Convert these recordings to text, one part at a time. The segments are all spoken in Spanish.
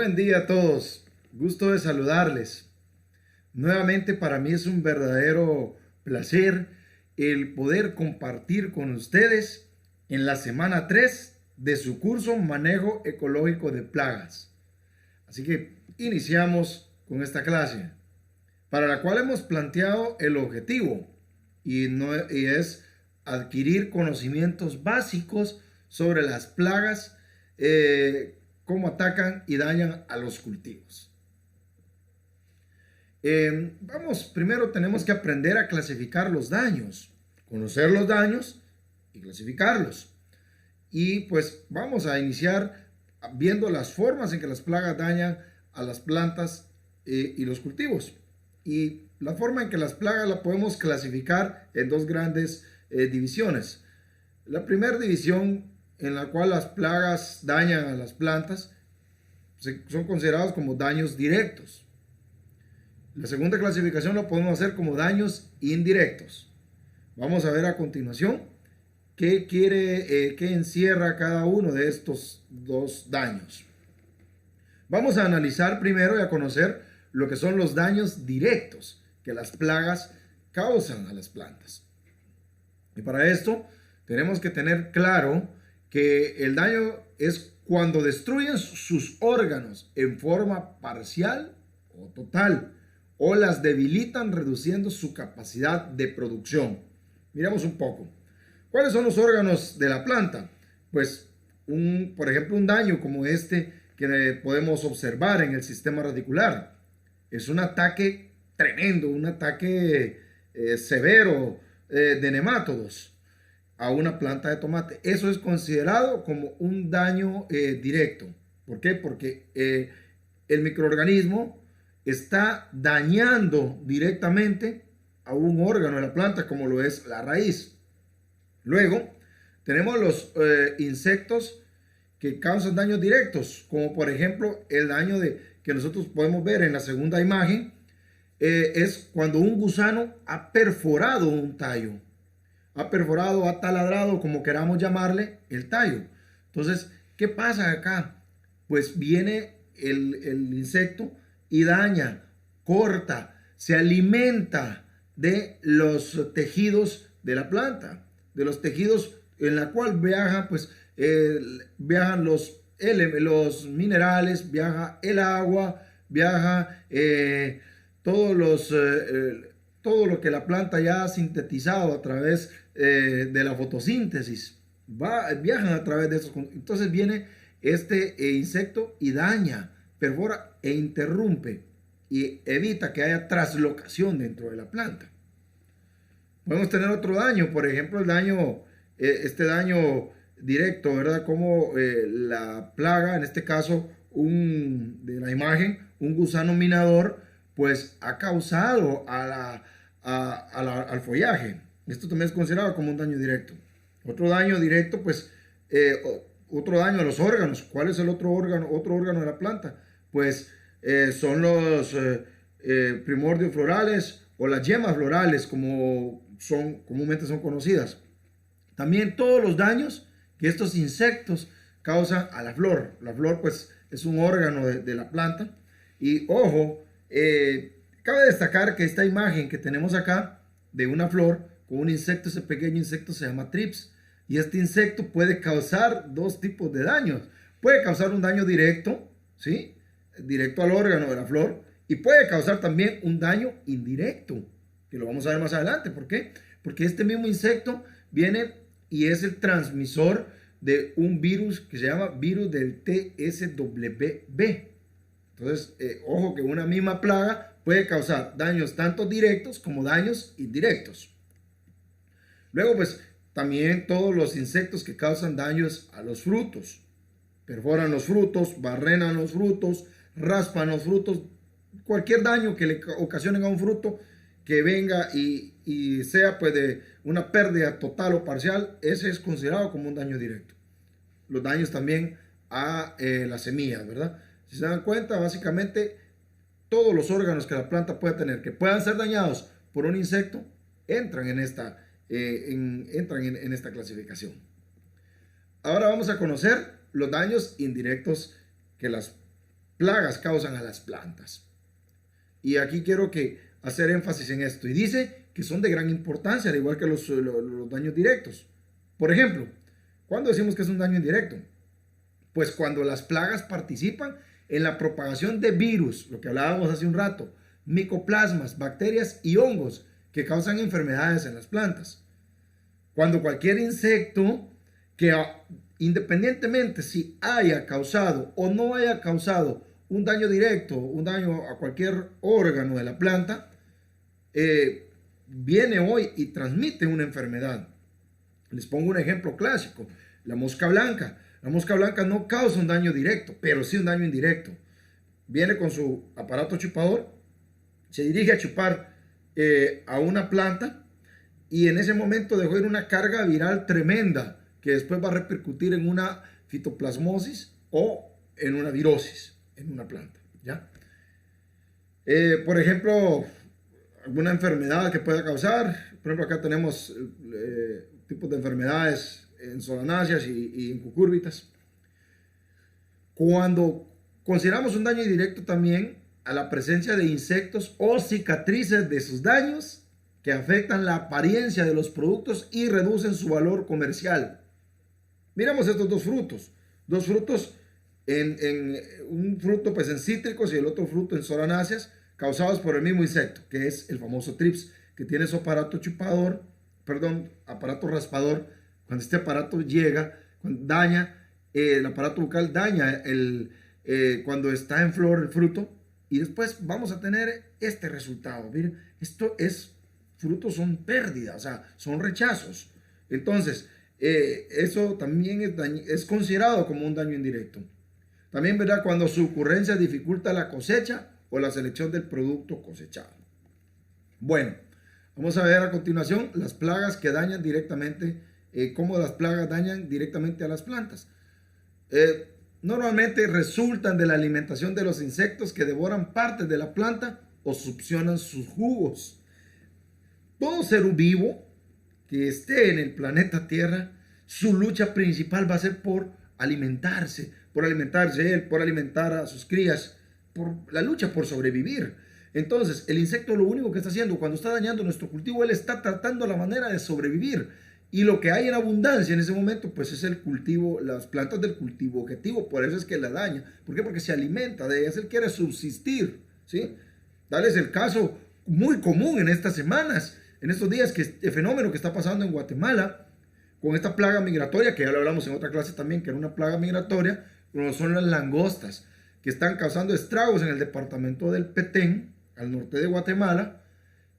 buen día a todos. Gusto de saludarles. Nuevamente para mí es un verdadero placer el poder compartir con ustedes en la semana 3 de su curso Manejo Ecológico de Plagas. Así que iniciamos con esta clase, para la cual hemos planteado el objetivo y es adquirir conocimientos básicos sobre las plagas, cómo atacan y dañan a los cultivos. Primero tenemos que aprender a clasificar los daños, conocer los daños y clasificarlos. Y pues vamos a iniciar viendo las formas en que las plagas dañan a las plantas y los cultivos. Y la forma en que las plagas la podemos clasificar en dos grandes divisiones. La primera división, en la cual las plagas dañan a las plantas, son considerados como daños directos. La segunda clasificación lo podemos hacer como daños indirectos. Vamos a ver a continuación qué encierra cada uno de estos dos daños. Vamos a analizar primero y a conocer lo que son los daños directos que las plagas causan a las plantas. Y para esto tenemos que tener claro que el daño es cuando destruyen sus órganos en forma parcial o total, o las debilitan reduciendo su capacidad de producción. Miremos un poco. ¿Cuáles son los órganos de la planta? Pues, por ejemplo, un daño como este que podemos observar en el sistema radicular. Es un ataque tremendo, un ataque severo de nemátodos a una planta de tomate. Eso es considerado como un daño directo. ¿Por qué? Porque el microorganismo está dañando directamente a un órgano de la planta, como lo es la raíz. Luego tenemos los insectos que causan daños directos, como por ejemplo el daño que nosotros podemos ver en la segunda imagen, es cuando un gusano ha perforado un tallo. Ha perforado, ha taladrado, como queramos llamarle, el tallo. Entonces, ¿qué pasa acá? Pues viene el insecto y daña, corta, se alimenta de los tejidos de la planta, de los tejidos en la cual viajan, pues, viajan los minerales, viaja el agua, viaja todo lo que la planta ya ha sintetizado a través de la fotosíntesis. Viajan a través de esos. Entonces viene este insecto y daña, perfora e interrumpe y evita que haya traslocación dentro de la planta. Podemos tener otro daño, por ejemplo, este daño directo, ¿verdad? Como la plaga, en este caso de la imagen, un gusano minador, pues ha causado al follaje. Esto también es considerado como un daño directo. Otro daño directo, pues, otro daño a los órganos. ¿Cuál es el otro órgano de la planta? Pues son los primordios florales o las yemas florales, como comúnmente son conocidas. También todos los daños que estos insectos causan a la flor. La flor, pues, es un órgano de la planta. Y ojo, cabe destacar que esta imagen que tenemos acá de una flor con un insecto, ese pequeño insecto se llama trips. Y este insecto puede causar dos tipos de daños. Puede causar un daño directo, ¿sí? Directo al órgano de la flor. Y puede causar también un daño indirecto, que lo vamos a ver más adelante. ¿Por qué? Porque este mismo insecto viene y es el transmisor de un virus que se llama virus del TSWB. Entonces, ojo que una misma plaga puede causar daños tanto directos como daños indirectos. Luego, pues, también todos los insectos que causan daños a los frutos. Perforan los frutos, barrenan los frutos, raspan los frutos. Cualquier daño que le ocasionen a un fruto que venga y sea pues de una pérdida total o parcial, ese es considerado como un daño directo. Los daños también a las semillas, ¿verdad? Si se dan cuenta, básicamente todos los órganos que la planta puede tener que puedan ser dañados por un insecto entran en esta clasificación. Ahora vamos a conocer los daños indirectos que las plagas causan a las plantas. Y aquí quiero hacer énfasis en esto. Y dice que son de gran importancia, al igual que los daños directos. Por ejemplo, ¿cuándo decimos que es un daño indirecto? Pues cuando las plagas participan en la propagación de virus, lo que hablábamos hace un rato, micoplasmas, bacterias y hongos que causan enfermedades en las plantas. Cuando cualquier insecto que independientemente si haya causado o no haya causado un daño directo, un daño a cualquier órgano de la planta, viene hoy y transmite una enfermedad. Les pongo un ejemplo clásico, la mosca blanca. La mosca blanca no causa un daño directo, pero sí un daño indirecto. Viene con su aparato chupador, se dirige a chupar a una planta y en ese momento dejó ir una carga viral tremenda que después va a repercutir en una fitoplasmosis o en una virosis en una planta, ¿ya? Por ejemplo, alguna enfermedad que pueda causar. Por ejemplo, acá tenemos tipos de enfermedades en solanáceas y en cucúrbitas. Cuando consideramos un daño indirecto también a la presencia de insectos o cicatrices de sus daños que afectan la apariencia de los productos y reducen su valor comercial. Miramos estos dos frutos un fruto pues en cítricos y el otro fruto en solanáceas, causados por el mismo insecto, que es el famoso trips, que tiene su aparato chupador, aparato raspador. Cuando este aparato llega, daña el aparato bucal, daña cuando está en flor el fruto, y después vamos a tener este resultado. Miren, frutos son pérdidas, o sea, son rechazos. Entonces, eso también es considerado como un daño indirecto. También, ¿verdad?, cuando su ocurrencia dificulta la cosecha o la selección del producto cosechado. Bueno, vamos a ver a continuación las plagas que dañan directamente, cómo las plagas dañan directamente a las plantas. Normalmente resultan de la alimentación de los insectos que devoran partes de la planta o succionan sus jugos. Todo ser vivo que esté en el planeta Tierra, su lucha principal va a ser por alimentarse él, por alimentar a sus crías, por la lucha por sobrevivir. Entonces, el insecto lo único que está haciendo cuando está dañando nuestro cultivo, él está tratando la manera de sobrevivir. Y lo que hay en abundancia en ese momento, pues es el cultivo, las plantas del cultivo objetivo. Por eso es que la daña. ¿Por qué? Porque se alimenta de ellas, él quiere subsistir, ¿sí? Tal es el caso muy común en estas semanas, en estos días, que el fenómeno que está pasando en Guatemala, con esta plaga migratoria, que ya lo hablamos en otra clase también, que era una plaga migratoria, como son las langostas, que están causando estragos en el departamento del Petén, al norte de Guatemala,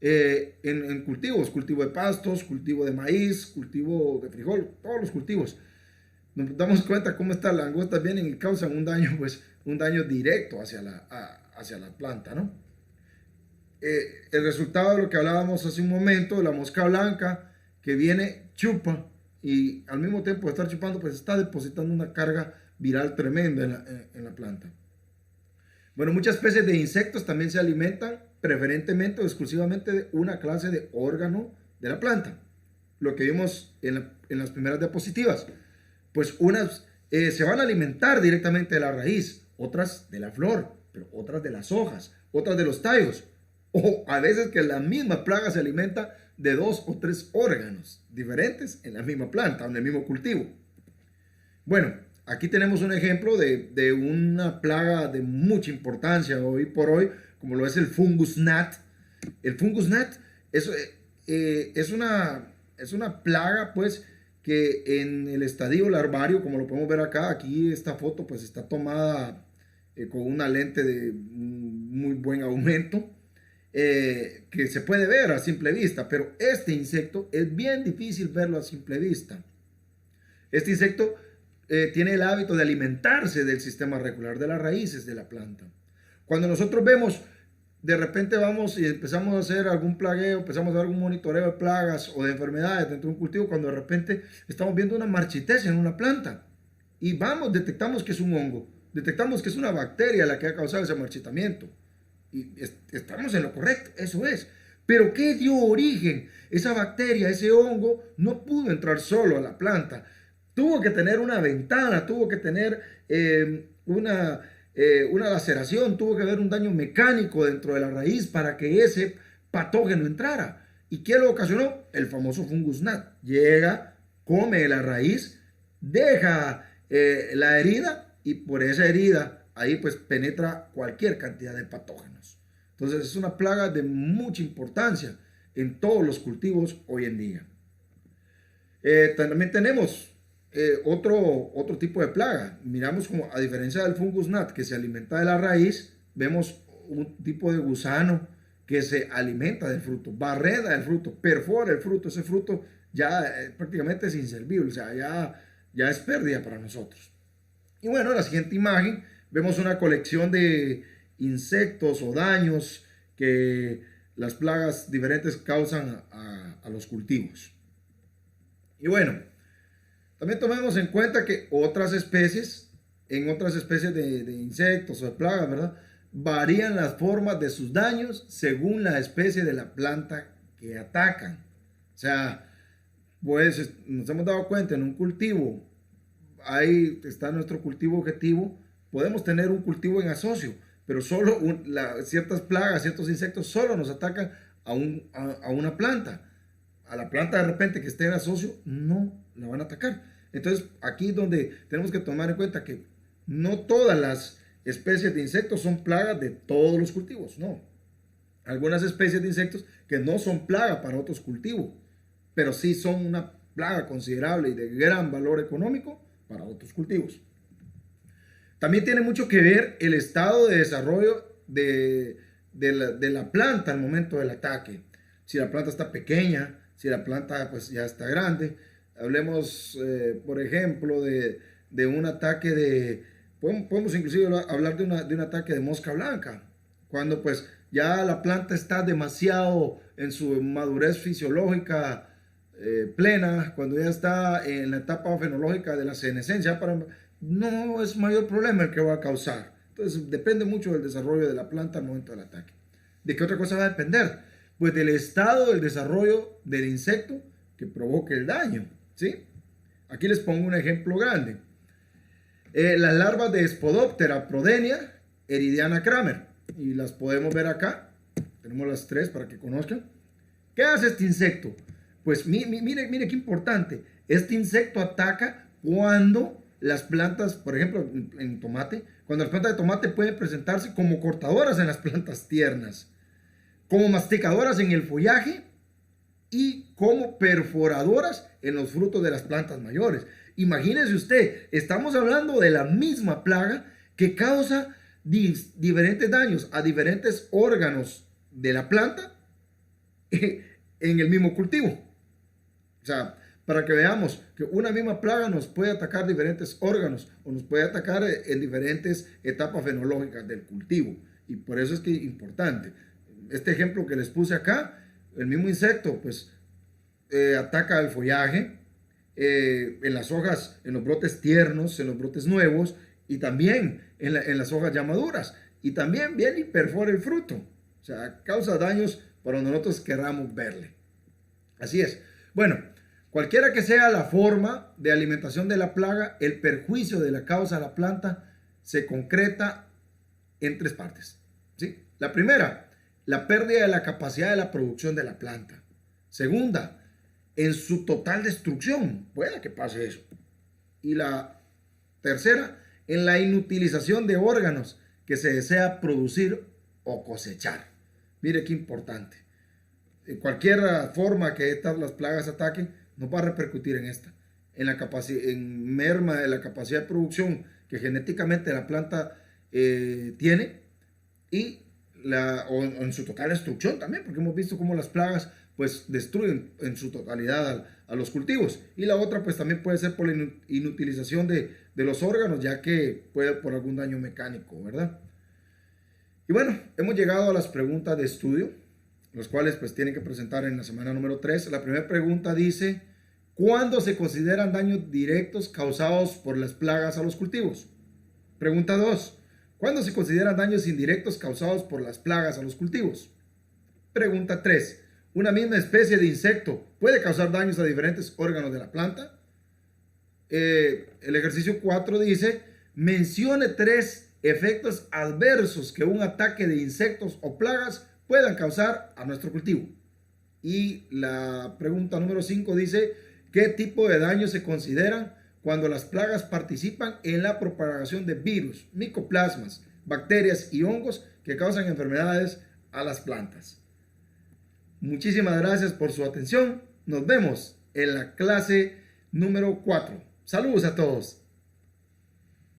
en cultivos, cultivo de pastos, cultivo de maíz, cultivo de frijol, todos los cultivos. Nos damos cuenta cómo estas langostas vienen y causan un daño, pues, un daño directo hacia la planta, ¿no? El resultado de lo que hablábamos hace un momento, la mosca blanca que viene, chupa, y al mismo tiempo de estar chupando, pues está depositando una carga viral tremenda en la planta. Bueno, muchas especies de insectos también se alimentan preferentemente o exclusivamente de una clase de órgano de la planta. Lo que vimos en las primeras diapositivas. Pues unas se van a alimentar directamente de la raíz, otras de la flor, pero otras de las hojas, otras de los tallos. O a veces que la misma plaga se alimenta de 2 o 3 órganos diferentes en la misma planta o en el mismo cultivo. Bueno, aquí tenemos un ejemplo de una plaga de mucha importancia hoy por hoy, como lo es el fungus gnat. El fungus gnat es una plaga, pues, que en el estadio larvario, como lo podemos ver acá, aquí esta foto pues está tomada con una lente de muy buen aumento, que se puede ver a simple vista, pero este insecto es bien difícil verlo a simple vista. Este insecto tiene el hábito de alimentarse del sistema radicular, de las raíces de la planta. Cuando nosotros vemos, de repente vamos y empezamos a hacer algún plagueo, empezamos a hacer algún monitoreo de plagas o de enfermedades dentro de un cultivo, cuando de repente estamos viendo una marchitez en una planta y detectamos que es un hongo, detectamos que es una bacteria la que ha causado ese marchitamiento. Y estamos en lo correcto, eso es. Pero ¿qué dio origen? Esa bacteria, ese hongo, no pudo entrar solo a la planta. Tuvo que tener una ventana, tuvo que tener una laceración, tuvo que haber un daño mecánico dentro de la raíz para que ese patógeno entrara. ¿Y qué lo ocasionó? El famoso fungus gnat. Llega, come la raíz, deja la herida y por esa herida ahí pues penetra cualquier cantidad de patógenos. Entonces es una plaga de mucha importancia en todos los cultivos hoy en día. También tenemos otro tipo de plaga. Miramos como a diferencia del fungus gnat que se alimenta de la raíz, vemos un tipo de gusano que se alimenta del fruto, barreda el fruto, perfora el fruto, ese fruto ya prácticamente es inservible, o sea, ya es pérdida para nosotros. Y bueno, en la siguiente imagen vemos una colección de insectos o daños que las plagas diferentes causan a los cultivos. Y bueno, también tomemos en cuenta que otras especies, en otras especies de insectos o de plagas, ¿verdad?, varían las formas de sus daños según la especie de la planta que atacan. O sea, pues nos hemos dado cuenta en un cultivo, ahí está nuestro cultivo objetivo, podemos tener un cultivo en asocio, pero solo ciertas plagas, ciertos insectos solo nos atacan a una planta. A la planta de repente que esté en asocio no la van a atacar. Entonces aquí es donde tenemos que tomar en cuenta que no todas las especies de insectos son plagas de todos los cultivos, no. Algunas especies de insectos que no son plaga para otros cultivos, pero sí son una plaga considerable y de gran valor económico para otros cultivos. También tiene mucho que ver el estado de desarrollo de la planta al momento del ataque. Si la planta está pequeña, si la planta pues ya está grande. Hablemos, por ejemplo, de un ataque podemos inclusive hablar de un ataque de mosca blanca, cuando pues ya la planta está demasiado en su madurez fisiológica plena, cuando ya está en la etapa fenológica de la senescencia, no es mayor problema el que va a causar. Entonces depende mucho del desarrollo de la planta al momento del ataque. ¿De qué otra cosa va a depender? Pues del estado del desarrollo del insecto que provoque el daño, ¿sí? Aquí les pongo un ejemplo grande. Las larvas de Spodoptera prodenia eridiana Kramer, y las podemos ver acá. Tenemos las tres para que conozcan. ¿Qué hace este insecto? Pues mire qué importante. Este insecto ataca cuando las plantas, por ejemplo, en tomate, cuando las plantas de tomate pueden presentarse como cortadoras en las plantas tiernas, como masticadoras en el follaje y como perforadoras en los frutos de las plantas mayores. Imagínese usted, estamos hablando de la misma plaga que causa diferentes daños a diferentes órganos de la planta en el mismo cultivo. O sea, para que veamos que una misma plaga nos puede atacar diferentes órganos o nos puede atacar en diferentes etapas fenológicas del cultivo. Y por eso es que es importante. Este ejemplo que les puse acá, el mismo insecto pues ataca el follaje, en las hojas, en los brotes tiernos, en los brotes nuevos y también en las hojas ya maduras. Y también viene y perfora el fruto. O sea, causa daños para donde nosotros queramos verle. Así es. Bueno, cualquiera que sea la forma de alimentación de la plaga, el perjuicio de la causa a la planta se concreta en tres partes, ¿sí? La primera, la pérdida de la capacidad de la producción de la planta. Segunda, en su total destrucción, puede que pase eso. Y la tercera, en la inutilización de órganos que se desea producir o cosechar. Mire qué importante. Cualquier forma que las plagas ataquen, nos va a repercutir en esta. En merma de la capacidad de producción que genéticamente la planta tiene y o en su total destrucción también, porque hemos visto cómo las plagas pues destruyen en su totalidad a los cultivos. Y la otra pues también puede ser por la inutilización de los órganos, ya que puede por algún daño mecánico, ¿verdad? Y bueno, hemos llegado a las preguntas de estudio, las cuales pues tienen que presentar en la semana número 3. La primera pregunta dice: ¿cuándo se consideran daños directos causados por las plagas a los cultivos? Pregunta 2. ¿Cuándo se consideran daños indirectos causados por las plagas a los cultivos? Pregunta 3. ¿Una misma especie de insecto puede causar daños a diferentes órganos de la planta? El ejercicio 4 dice: mencione 3 efectos adversos que un ataque de insectos o plagas puedan causar a nuestro cultivo. Y la pregunta número 5 dice, ¿qué tipo de daños se consideran cuando las plagas participan en la propagación de virus, micoplasmas, bacterias y hongos que causan enfermedades a las plantas? Muchísimas gracias por su atención. Nos vemos en la clase número 4. Saludos a todos.